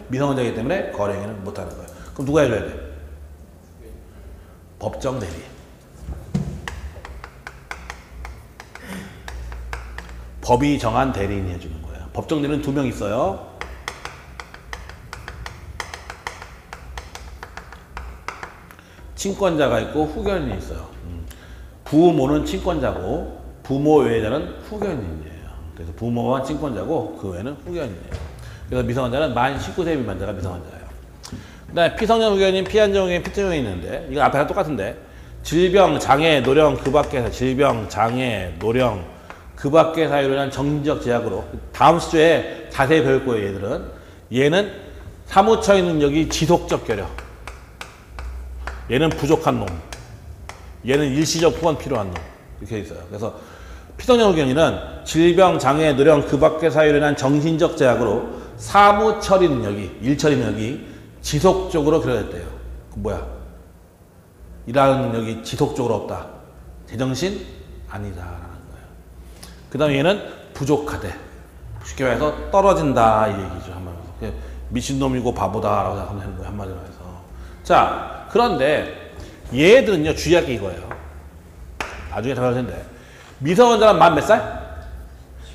미성년자이기 때문에 거래행위는 못하는 거예요. 그럼 누가 해줘야 돼? 법정 대리. 법이 정한 대리인이 해주는 거예요. 법정 대리는 2명 있어요. 친권자가 있고 후견인이 있어요. 부모는 친권자고 부모 외자는 후견인이에요. 그래서 부모와 친권자고 그 외에는 후견인이에요. 그래서 미성년자는 만 19세 미만자가 미성년자예요. 그 다음에 피성년 후견인, 피한정 후견인, 피특정 후견인이 있는데 이거 앞에 다 똑같은데 질병, 장애, 노령 그 밖에서 질병, 장애, 노령 그 밖의 사유로 인한 정신적 제약으로 다음 시조에 자세히 배울 거예요. 얘는 사무처의 능력이 지속적 결여, 얘는 부족한 놈, 얘는 일시적 후원 필요한 놈 이렇게 있어요. 그래서 피성년 후견인은 질병, 장애, 노령 그 밖의 사유로 인한 정신적 제약으로 사무처리 능력이, 일처리 능력이 지속적으로 결여됐대요. 그 뭐야? 일하는 능력이 지속적으로 없다. 제정신 아니다라는 거예요. 그 다음에 얘는 부족하대. 쉽게 말해서 떨어진다 이 얘기죠. 한마디로. 미친놈이고 바보다라고 생각하면 되는 거예요. 한마디로 해서. 자, 그런데 얘들은요 주의할 게 이거예요. 나중에 다 배울 텐데 미성년자는 만 몇 살?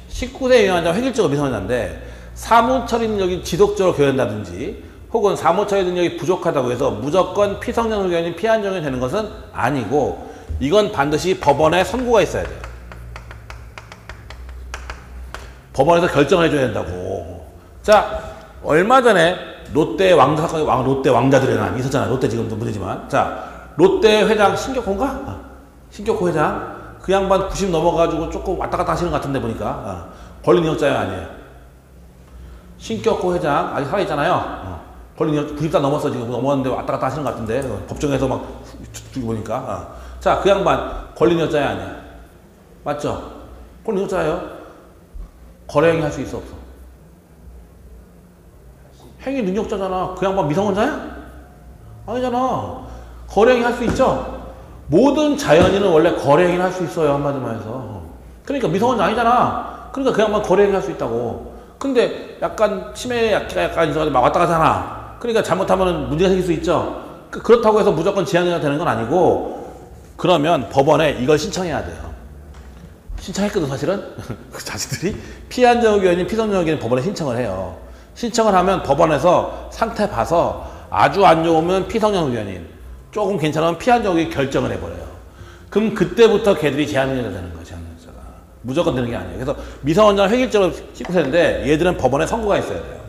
19세 미만자 획일적으로 미성년자인데 사무처리 능력이 지속적으로 교현된다든지 혹은 사무처의 능력이 부족하다고 해서 무조건 피성장 의견이 피한정이 되는 것은 아니고 이건 반드시 법원의 선고가 있어야 돼요. 법원에서 결정을 해줘야 된다고. 자, 얼마 전에 롯데 왕자 사건이 롯데 왕자들의 날 있었잖아요. 롯데 지금도 문제지만. 자, 롯데 회장 신격호인가? 신격호 회장. 그 양반 90 넘어가지고 조금 왔다 갔다 하시는 것 같은데 보니까. 권리능력자형 아니에요. 신격호 회장 아직 살아있잖아요. 권리능력 90살 넘었어. 지금 넘었는데 왔다 갔다 하시는 것 같은데. 법정에서 막 보니까. 자, 그 양반 권리능력자형 아니야. 맞죠? 권리능력자예요. 거래행위 할 수 있어 없어? 행위 능력자잖아. 그 양반 미성년자야? 아니잖아. 거래행위 할 수 있죠? 모든 자연인은 원래 거래행위를 할 수 있어요. 한마디만 해서. 그러니까 미성년자 아니잖아. 그러니까 그 양반 거래행위 할 수 있다고. 근데 약간 치매 약간 있어가지고 막 왔다 가잖아. 그러니까 잘못하면 문제가 생길 수 있죠. 그렇다고 해서 무조건 제한이 되는 건 아니고 그러면 법원에 이걸 신청해야 돼요. 신청했거든 사실은. 그 자식들이 피한정 의견이 피성장 의견이 법원에 신청을 해요. 신청을 하면 법원에서 상태 봐서 아주 안 좋으면 피성장 의견인, 조금 괜찮으면 피한정 의견 결정을 해버려요. 그럼 그때부터 걔들이 제한연자가 되는 거야. 제한연자가 무조건 되는 게 아니에요. 그래서 미성년자는 획일적으로 19세인데 얘들은 법원에 선고가 있어야 돼요.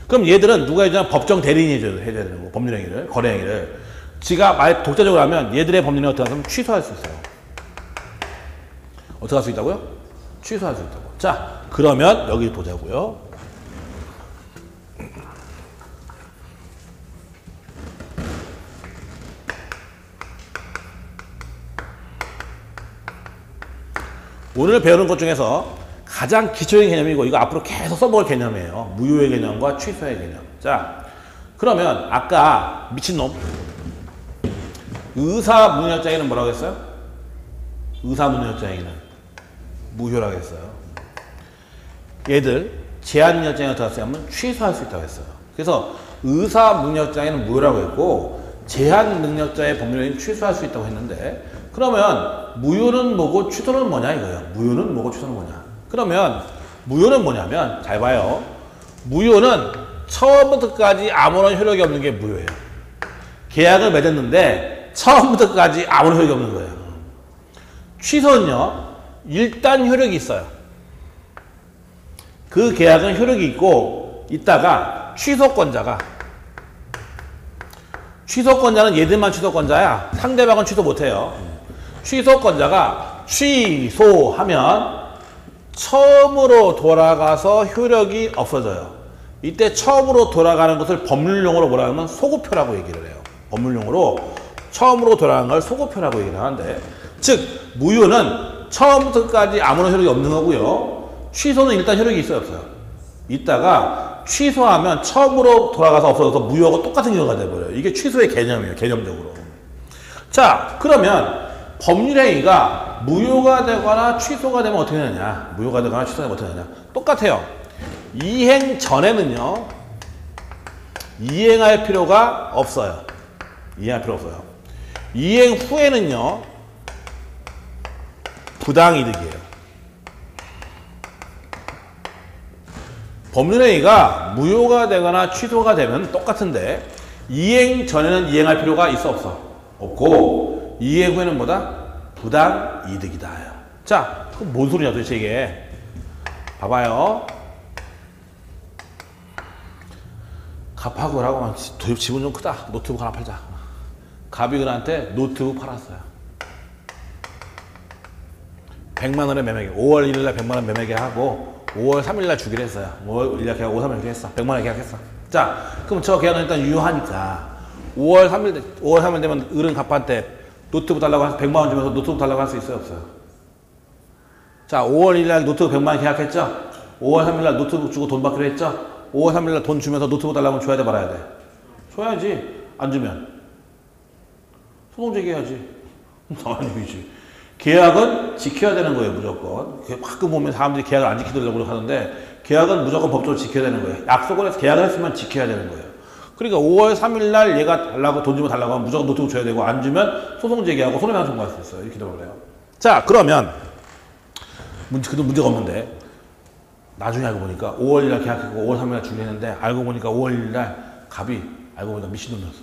그럼 얘들은 누가 해주냐? 법정 대리인이 해줘야 되는 거고 법률행위를 거래행위를 지가 만약 독자적으로 하면 얘들의 법률행위 어떻게 하면 취소할 수 있어요. 어떻게 할 수 있다고요? 취소할 수 있다고. 자, 그러면 여기 보자고요. 오늘 배우는 것 중에서 가장 기초적인 개념이고 이거 앞으로 계속 써먹을 개념이에요. 무효의 개념과 취소의 개념. 자, 그러면 아까 미친놈 의사문역장애는 뭐라고 했어요? 의사문역장애는 무효라고 했어요. 얘들 제한능력장애가 들어갔으면 취소할 수 있다고 했어요. 그래서 의사문역장애는 무효라고 했고 제한능력자의 법률행위는 취소할 수 있다고 했는데 그러면 무효는 뭐고 취소는 뭐냐 이거예요. 무효는 뭐고 취소는 뭐냐. 그러면 무효는 뭐냐면 잘 봐요. 무효는 처음부터 끝까지 아무런 효력이 없는 게 무효예요. 계약을 맺었는데 처음부터 끝까지 아무런 효력이 없는 거예요. 취소는요. 일단 효력이 있어요. 그 계약은 효력이 있고 있다가 취소권자는 얘들만 취소권자야. 상대방은 취소 못해요. 취소권자가 취소하면 처음으로 돌아가서 효력이 없어져요. 이때 처음으로 돌아가는 것을 법률용어로 뭐라 하면 소급표라고 얘기를 해요. 법률용어로 처음으로 돌아가는 걸 소급표라고 얘기를 하는데 즉 무효는 처음부터 끝까지 아무런 효력이 없는 거고요. 취소는 일단 효력이 있어요 없어요? 있다가 취소하면 처음으로 돌아가서 없어져서 무효하고 똑같은 경우가 돼버려요. 이게 취소의 개념이에요. 개념적으로. 자, 그러면 법률행위가 무효가 되거나 취소가 되면 어떻게 되느냐? 무효가 되거나 취소가 되면 어떻게 되느냐? 똑같아요. 이행 전에는요. 이행할 필요가 없어요. 이행할 필요 없어요. 이행 후에는요. 부당이득이에요. 법률행위가 무효가 되거나 취소가 되면 똑같은데 이행 전에는 이행할 필요가 있어 없어? 없고 이행 후에는 뭐다? 부당이득이다. 자, 그럼 뭔 소리냐 도대체 이게. 봐봐요. 갑하고 하고 집은 좀 크다. 노트북 하나 팔자. 갑이글한테 노트북 팔았어요. 100만 원에 매매계. 5월 1일날 100만 원 매매계 하고 5월 3일날 주기로 했어요. 5월 1일 계약, 5월 3일 계약했어. 100만 원 계약했어. 자, 그럼 저 계약은 일단 유효하니까 5월 3일 되면 어른 갑한테 노트북 달라고 해서 100만 원 주면서 노트북 달라고 할 수 있어요, 없어요? 자, 5월 1일날 노트북 100만 원 계약했죠? 5월 3일날 노트북 주고 돈 받기로 했죠? 5월 3일날 돈 주면서 노트북 달라고 하면 줘야 돼, 말아야 돼? 줘야지. 안 주면 소송 제기해야지. 당연히지. 계약은 지켜야 되는 거예요, 무조건. 가끔 보면 사람들이 계약을 안 지키려고 하는데 계약은 무조건 법적으로 지켜야 되는 거예요. 약속을 해서 계약을 했으면 지켜야 되는 거예요. 그러니까 5월 3일 날 얘가 달라고 돈 주면 달라고 하면 무조건 노트북 줘야 되고 안 주면 소송 제기하고 손해배상 청구할 수 있어요. 이렇게 되는 거예요. 자, 그러면 그래도 문제가 없는데 나중에 알고 보니까 5월 1일 날 계약했고 5월 3일 날 주기로 했는데 알고 보니까 5월 1일 날 갑이 알고 보니까 미친놈이었어.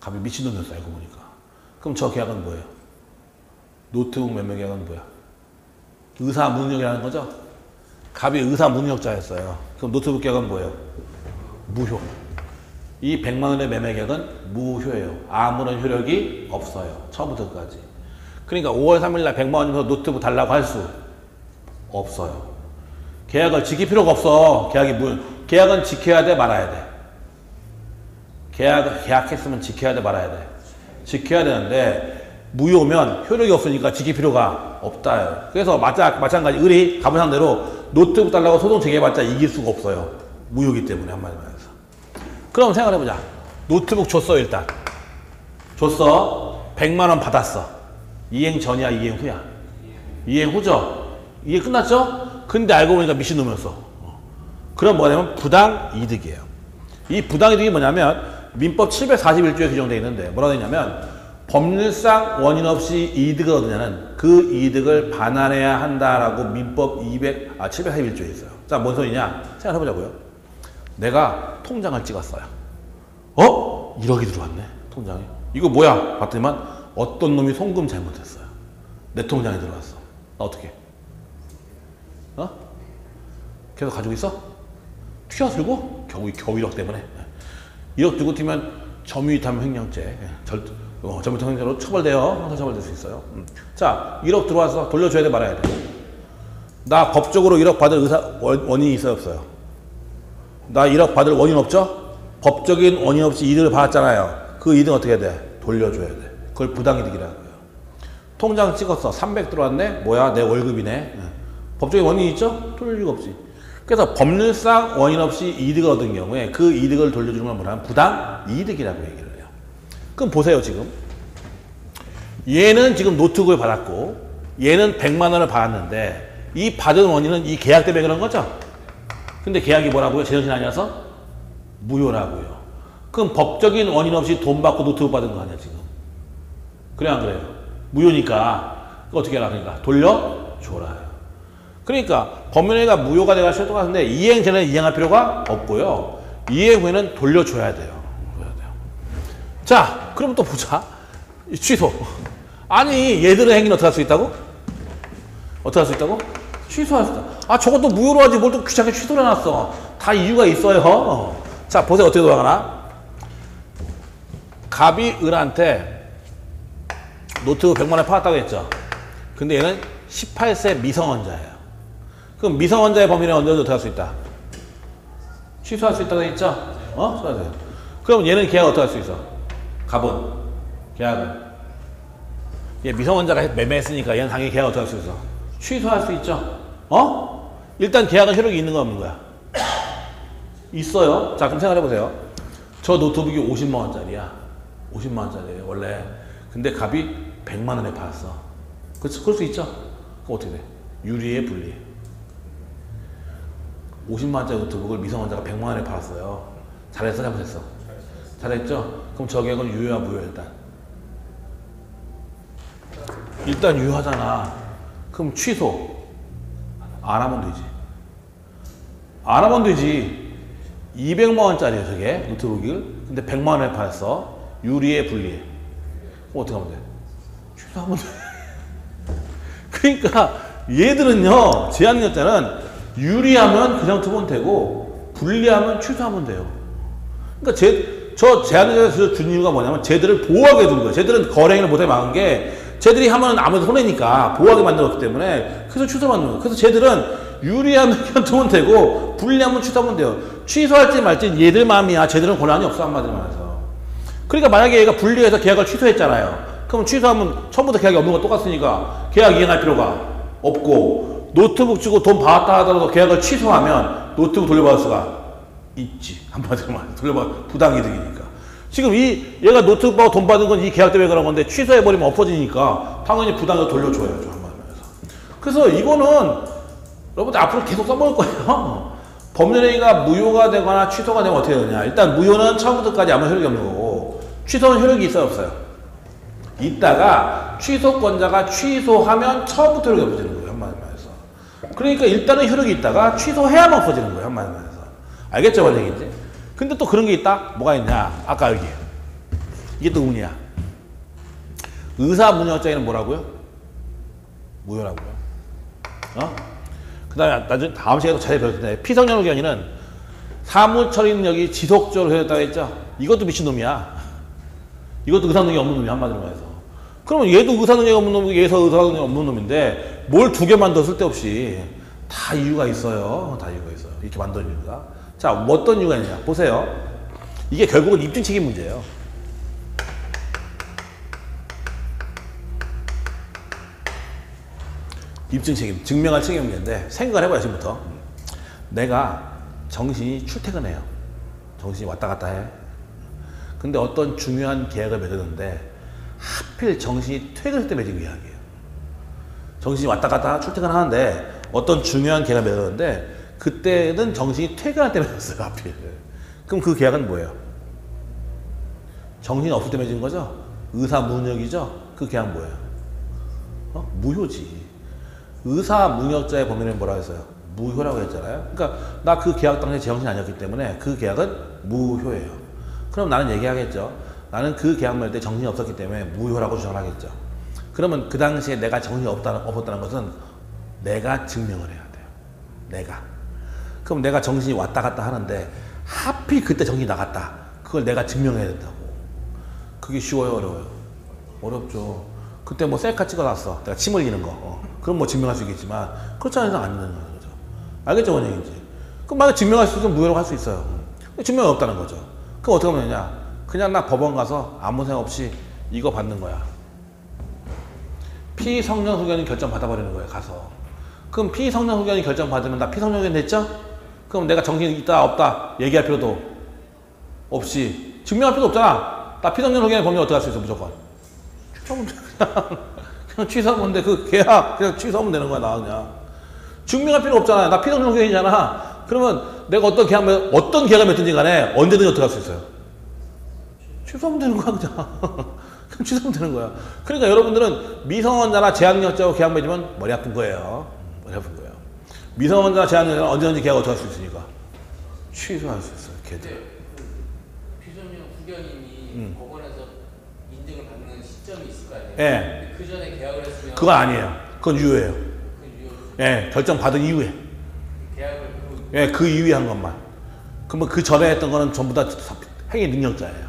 갑이 미친놈이었어, 알고 보니까. 그럼 저 계약은 뭐예요? 노트북 매매 계약은 뭐야? 의사무능력이라는 거죠? 갑이 의사무능력자였어요. 그럼 노트북 계약은 뭐예요? 무효. 이 100만 원의 매매 계약은 무효예요. 아무런 효력이 없어요. 처음부터 끝까지. 그러니까 5월 3일 날 100만 원이면서 노트북 달라고 할 수 없어요. 계약을 지킬 필요가 없어. 계약은 지켜야 돼, 말아야 돼. 계약했으면 지켜야 돼, 말아야 돼. 지켜야 되는데 무효면 효력이 없으니까 지킬 필요가 없다. 그래서 마찬가지 을이 가본 상대로 노트북 달라고 소송 제기해봤자 이길 수가 없어요. 무효이기 때문에 한마디로 해서. 그럼 생각해보자. 노트북 줬어. 일단 줬어. 100만 원 받았어. 이행 전이야, 이행 후야? 이행 후죠. 이해 끝났죠? 근데 알고 보니까 미친놈이었어. 그럼 뭐냐면 부당이득이에요. 이 부당이득이 뭐냐면 민법 741조에 규정되어 있는데 뭐라고 되어 있냐면 법률상 원인 없이 이득을 얻으냐는 그 이득을 반환해야 한다라고 민법 741조에 있어요. 자, 뭔 소리냐? 생각해보자고요. 내가 통장을 찍었어요. 1억이 들어왔네, 통장에. 이거 뭐야? 봤더니만 어떤 놈이 송금 잘못했어요. 내 통장에 들어왔어. 나 어떻게? 계속 가지고 있어? 튀어들고? 겨우 1억 때문에. 1억 들고 튀면 점유이탈 횡령죄, 점유이탈 횡령죄로 처벌돼요. 형사 처벌될 수 있어요. 자, 1억 들어와서 돌려줘야 돼, 말아야 돼? 나 법적으로 1억 받을 원인이 있어요, 없어요? 나 1억 받을 원인 없죠? 법적인 원인 없이 이득을 받았잖아요. 그 이득 어떻게 해야 돼? 돌려줘야 돼. 그걸 부당이득이라고 해요. 통장 찍었어. 300 들어왔네? 뭐야? 내 월급이네. 법적인 원인이 있죠? 돌릴 리가 없지. 그래서 법률상 원인 없이 이득을 얻은 경우에 그 이득을 돌려주는 건 뭐냐면 부당이득이라고 얘기를 해요. 그럼 보세요, 지금. 얘는 지금 노트북을 받았고 얘는 100만 원을 받았는데 이 받은 원인은 이 계약 때문에 그런 거죠? 근데 계약이 뭐라고요? 제정신 아니라서? 무효라고요. 그럼 법적인 원인 없이 돈 받고 노트북 받은 거 아니야, 지금? 그래, 안 그래요? 무효니까 어떻게 하라, 그러니까 돌려줘라. 그러니까 법률행위가 무효가 돼가 실효가 하는데 이행 전에는 이행할 필요가 없고요. 이행 후에는 돌려줘야 돼요. 자, 그럼 또 보자. 취소. 아니, 얘들의 행위는 어떻게 할 수 있다고? 어떻게 할 수 있다고? 취소할 수 있다. 아, 저것도 무효로 하지 뭘 또 귀찮게 취소를 해놨어. 다 이유가 있어요. 자, 보세요. 어떻게 돌아가나? 갑이 을한테 노트북 100만 원 팔았다고 했죠. 근데 얘는 18세 미성년자예요. 그럼 미성년자의 범위는 언제든지 어떻게 할 수 있다? 취소할 수 있다고 했죠? 취소해야 돼요. 그럼 얘는 계약 어떻게 할 수 있어? 갑은 계약은 얘 미성년자가 매매했으니까 얘는 당연히 계약 어떻게 할 수 있어? 취소할 수 있죠? 일단 계약은 효력이 있는 거 없는 거야? 있어요. 자, 그럼 생각해보세요. 저 노트북이 50만 원짜리야. 50만 원짜리예요, 원래. 근데 갑이 100만 원에 팔았어. 그럴 수 있죠? 그럼 어떻게 돼? 유리해, 불리해? 50만 원짜리 노트북을 미성년자가 100만 원에 팔았어요. 잘했어, 잘못했어? 잘했죠? 그럼 저 계약은 유효야, 무효야, 일단? 일단 유효하잖아. 그럼 취소. 안 하면 되지. 안 하면 되지. 200만 원짜리예요, 저게. 노트북을. 근데 100만 원에 팔았어. 유리해, 불리해? 그럼 어떻게 하면 돼? 취소하면 돼. 그러니까 얘들은요, 제한력자는 유리하면 그냥 두면 되고 불리하면 취소하면 돼요. 그러니까 저 제한력자에서 준 이유가 뭐냐면 쟤들을 보호하게 둔 거예요. 쟤들은 거래행위를 못하게 막은 게 쟤들이 하면 아무래도 손해니까 보호하게 만들었기 때문에 그래서 취소를 만든 거예요. 그래서 쟤들은 유리하면 그냥 두면 되고 불리하면 취소하면 돼요. 취소할지 말지 얘들 마음이야. 쟤들은 권한이 없어, 한마디로 말해서. 그러니까 만약에 얘가 불리해서 계약을 취소했잖아요. 그럼 취소하면 처음부터 계약이 없는 거 똑같으니까 계약 이행할 필요가 없고 노트북 주고 돈 받았다 하더라도 계약을 취소하면 노트북 돌려받을 수가 있지. 한마디로 말해. 돌려받을 부당이득이니까. 지금 얘가 노트북 받고 돈 받은 건 이 계약 때문에 그런 건데 취소해버리면 엎어지니까 당연히 부당을 돌려줘야죠. 한마디로 해서. 그래서 이거는 여러분들 앞으로 계속 써먹을 거예요. 법률행위가 무효가 되거나 취소가 되면 어떻게 되느냐. 일단 무효는 처음부터까지 아무 효력이 없는 거고 취소는 효력이 있어요, 없어요? 있다가 취소권자가 취소하면 처음부터 효력이 없어지는 거예요, 한마디로 해서. 그러니까 일단은 효력이 있다가 취소해야만 없어지는 거예요, 한마디로 해서. 알겠죠, 뭔 얘기인지? 근데 또 그런 게 있다? 뭐가 있냐? 아까 여기. 이게 또 운이야. 의사무능력자에는 뭐라고요? 무효라고요. 그 다음에 나중에 다음 시간에 또 자세히 배울 텐데, 피성년 의견이는 사무처리 능력이 지속적으로 회복했다고 했죠? 이것도 미친놈이야. 이것도 의사능력이 없는 놈이야, 한마디로 말해서. 그러면 얘도 의사능력이 없는 놈이고 얘도 의사능력이 없는 놈인데 뭘 두 개만 더 쓸데없이 다 이유가 있어요. 다 이유가 있어요. 이렇게 만든 이유가. 자, 어떤 이유가 있냐? 보세요. 이게 결국은 입증 책임 문제예요. 입증 책임, 증명할 책임 문제인데 생각을 해봐요, 지금부터. 내가 정신이 출퇴근해요. 정신이 왔다 갔다 해. 근데 어떤 중요한 계약을 맺었는데 하필 정신이 퇴근할 때 맺은 계약이에요. 정신이 왔다 갔다 출퇴근하는데 어떤 중요한 계약을 맺었는데 그때는 정신이 퇴근할 때 맺었어요, 하필. 그럼 그 계약은 뭐예요? 정신이 없을 때 맺은 거죠? 의사무능력이죠? 그 계약은 뭐예요? 무효지. 의사무능력자의 범위는 뭐라고 했어요? 무효라고 했잖아요. 그러니까 나 그 계약 당시에 제 정신이 아니었기 때문에 그 계약은 무효예요. 그럼 나는 얘기하겠죠. 나는 그 계약 맺을 때 정신이 없었기 때문에 무효라고 주장을 하겠죠. 그러면 그 당시에 내가 정신이 없었다는 것은 내가 증명을 해야 돼요. 내가. 그럼 내가 정신이 왔다 갔다 하는데 하필 그때 정신이 나갔다. 그걸 내가 증명해야 된다고. 그게 쉬워요, 어려워요? 어렵죠. 그때 뭐 셀카 찍어놨어. 내가 침 흘리는 거. 그럼 뭐 증명할 수 있겠지만 그렇지 않은 이상 안 되는 거죠. 알겠죠, 뭔 얘기인지? 그럼 만약 증명할 수 있으면 무효라고 할 수 있어요. 증명이 없다는 거죠. 그럼 어떻게 하면 되냐? 그냥 나 법원 가서 아무 생각 없이 이거 받는 거야. 피성년 후견인 결정 받아버리는 거예요, 가서. 그럼 피성년 후견인 결정 받으면 나 피성년 후견 됐죠? 그럼 내가 정신이 있다 없다 얘기할 필요도 없이 증명할 필요도 없잖아. 나 피성년 후견의 범위 어떻게 할 수 있어, 무조건? 취소하면 그냥 취소하면 돼. 그 계약 그냥 취소하면 되는 거야, 나 그냥. 증명할 필요 없잖아. 나 피성년 후견이잖아. 그러면 내가 어떤 계약을 맺든지 간에 언제든지 어떻게 할 수 있어요? 취소하면 되는 거야, 그냥. 그냥 취소하면 되는 거야. 그러니까 여러분들은 미성원자나 제한력자하고 계약 맺으면 머리 아픈 거예요. 머리 아픈 거예요. 미성원자나 제한력자는 언제든지 계약 어떻게 할 수 있으니까? 취소할 수 있어요, 걔들. 피성년 후견인이 법원에서 인증을 받는 시점이 있을 거 아니에요? 예. 그 전에 계약을 했으면 그건 아니에요. 그건 유효예요. 예, 결정 받은 이후에. 계약을 예, 그 이후에 한 것만. 그러면 그 전에 했던 거는 전부 다 행위 능력자예요.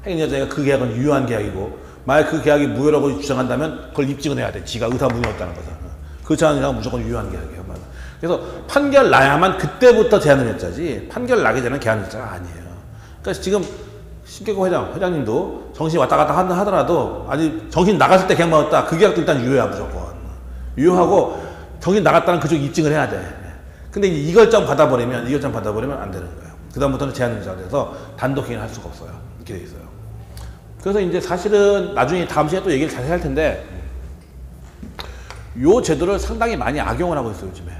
행위 능력자가 그 계약은 유효한 계약이고, 만약 그 계약이 무효라고 주장한다면 그걸 입증을 해야 돼. 지가 의사무능력자는 거죠. 그렇지 않은 이상은 무조건 유효한 계약이에요. 그래서 판결 나야만 그때부터 제한능력자지, 판결 나기 전에는 제한능력자가 아니에요. 그러니까 지금 신경고 회장님도 정신이 왔다 갔다 하더라도 아직 정신 나갔을 때 계약 받았다. 그 계약도 일단 유효야, 무조건. 유효하고 정신 나갔다는 그쪽 입증을 해야 돼. 근데 이제 이결정 받아버리면 안 되는 거예요. 그다음부터는 제한능력자가 돼서 단독 행위를 할 수가 없어요. 이렇게 돼 있어요. 그래서 이제 사실은 나중에 다음 시간에 또 얘기를 자세히 할 텐데, 요 제도를 상당히 많이 악용을 하고 있어요, 요즘에.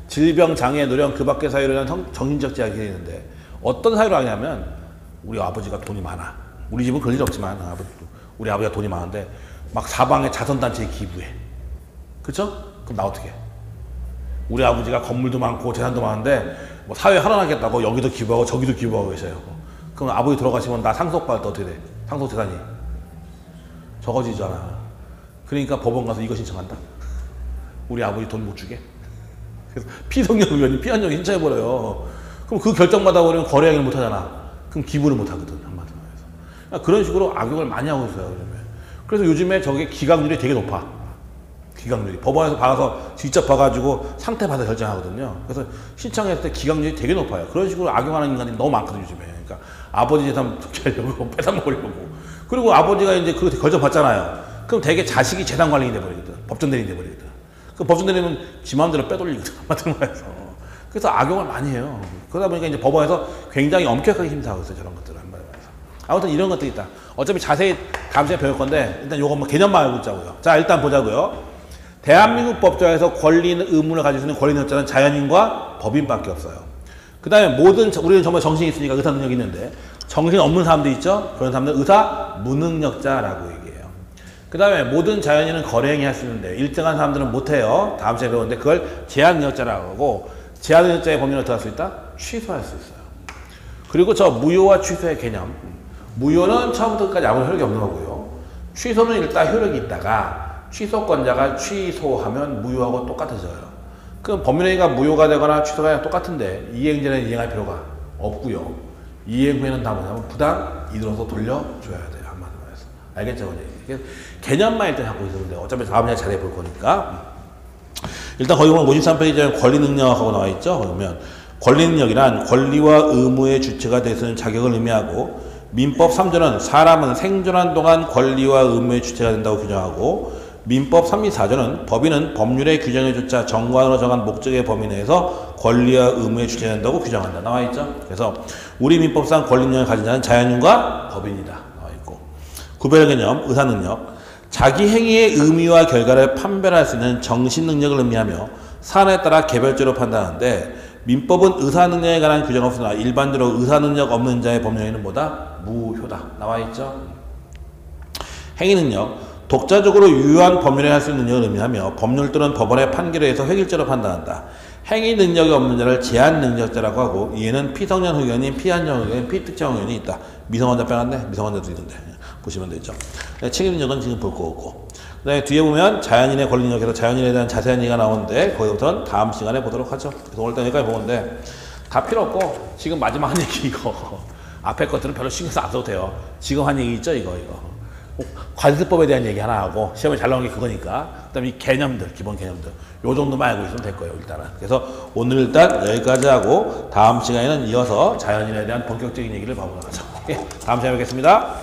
질병, 장애, 노령, 그 밖의 사유로 인한 정신적 제약이 있는데, 어떤 사유로 하냐면, 우리 아버지가 돈이 많아. 우리 집은 그럴 일 없지만, 우리 아버지가 돈이 많은데, 막 사방에 자선단체에 기부해. 그쵸? 그럼 나 어떻게 해? 우리 아버지가 건물도 많고 재산도 많은데, 뭐 사회 할원하겠다고 여기도 기부하고 저기도 기부하고 계셔요. 그럼 아버지 돌아가시면 나 상속받을 때 어떻게 돼? 상속 재산이 적어지잖아. 그러니까 법원 가서 이거 신청한다. 우리 아버지 돈 못 주게. 그래서 피성년 의원이 피한정 신청해버려요. 그럼 그 결정 받아버리면 거래 행위를 못 하잖아. 그럼 기부를 못 하거든, 한마디로 해서. 그러니까 그런 식으로 악용을 많이 하고 있어요, 요즘에. 그래서 요즘에 저게 기각률이 되게 높아. 기각률이. 법원에서 받아서 직접 봐가지고 상태 받아 결정하거든요. 그래서 신청했을 때 기각률이 되게 높아요. 그런 식으로 악용하는 인간이 너무 많거든요, 요즘에. 그러니까 아버지 재산 득하려고 뺏어먹으려고. 그리고 아버지가 이제 그거 결정 받잖아요. 그럼 되게 자식이 재산 관리인이 돼버리거든. 법정 대리인이 돼버리거든. 그 법정 대리면 지 마음대로 빼돌리거든, 한마디로 말해서. 그래서 악용을 많이 해요. 그러다 보니까 이제 법원에서 굉장히 엄격하게 심사하고 있어요, 저런 것들을, 한마디로 말해서. 아무튼 이런 것들이 있다. 어차피 자세히 다음 시간에 배울 건데, 일단 요거 한번 개념만 알고 있자고요. 자, 일단 보자고요. 대한민국 법조에서 권리는 의무를 가지고 있는 권리능력자는 자연인과 법인밖에 없어요. 그 다음에 우리는 정말 정신이 있으니까 의사 능력이 있는데, 정신 없는 사람도 있죠? 그런 사람들은 의사 무능력자라고 얘기해요. 그 다음에 모든 자연인은 거래행위 할 수 있는데, 일정한 사람들은 못해요. 다음 시간에 배우는데, 그걸 제한능력자라고 하고, 제한능력자의 범위를 어떻게 할 수 있다? 취소할 수 있어요. 그리고 저 무효와 취소의 개념. 무효는 처음부터 끝까지 아무 효력이 없는 거고요. 취소는 일단 효력이 있다가 취소권자가 취소하면 무효하고 똑같아져요. 그럼 법률행위가 무효가 되거나 취소가 똑같은데 이행 전에 이행할 필요가 없고요. 이행 후에는 다 뭐냐면 부당 이들어서 돌려줘야 돼요. 한마디로 해서. 알겠죠? 개념만 일단 갖고 있으면 돼요. 어차피 다음에 자세히 볼 거니까. 일단 거기 보면 53페이지에 권리 능력하고 나와 있죠. 그러면 권리 능력이란 권리와 의무의 주체가 되는 자격을 의미하고 민법 3조는 사람은 생존한 동안 권리와 의무의 주체가 된다고 규정하고 민법 3, 2, 4조는 법인은 법률의 규정에 조차 정관으로 정한 목적의 범위 내에서 권리와 의무의 주체가 된다고 규정한다. 나와 있죠. 그래서 우리 민법상 권리 능력을 가진 자는 자연인과 법인이다. 나와 있고 구별 개념 의사 능력 자기 행위의 의미와 결과를 판별할 수 있는 정신 능력을 의미하며 사안에 따라 개별적으로 판단하는데 민법은 의사 능력에 관한 규정 없으나 일반적으로 의사 능력 없는 자의 법령에는 뭐다? 무효다. 나와 있죠. 행위 능력 독자적으로 유효한 법률에 할 수 있는 능력을 의미하며 법률 또는 법원의 판결에 의해서 획일적으로 판단한다. 행위 능력이 없는 자를 제한 능력자라고 하고 이에는 피성년 의견인, 피한정 의견인, 피특정 의견이 있다. 미성원자 빼놨네? 미성원자도 있는데 보시면 되죠. 책임 능력은 지금 볼 거고 그 다음에 뒤에 보면 자연인의 권리 능력에서 자연인에 대한 자세한 얘기가 나오는데 거기부터는 다음 시간에 보도록 하죠. 그래서 오늘 여기까지 보는데 다 필요 없고 지금 마지막 한 얘기 이거 앞에 것들은 별로 신경 안 써도 돼요. 지금 한 얘기 있죠 이거 관세법에 대한 얘기 하나 하고 시험에 잘 나온 게 그거니까 그 다음에 이 개념들 기본 개념들 요 정도만 알고 있으면 될 거예요 일단은. 그래서 오늘 일단 여기까지 하고 다음 시간에는 이어서 자연인에 대한 본격적인 얘기를 봐보도록 하죠. 예, 다음 시간에 뵙겠습니다.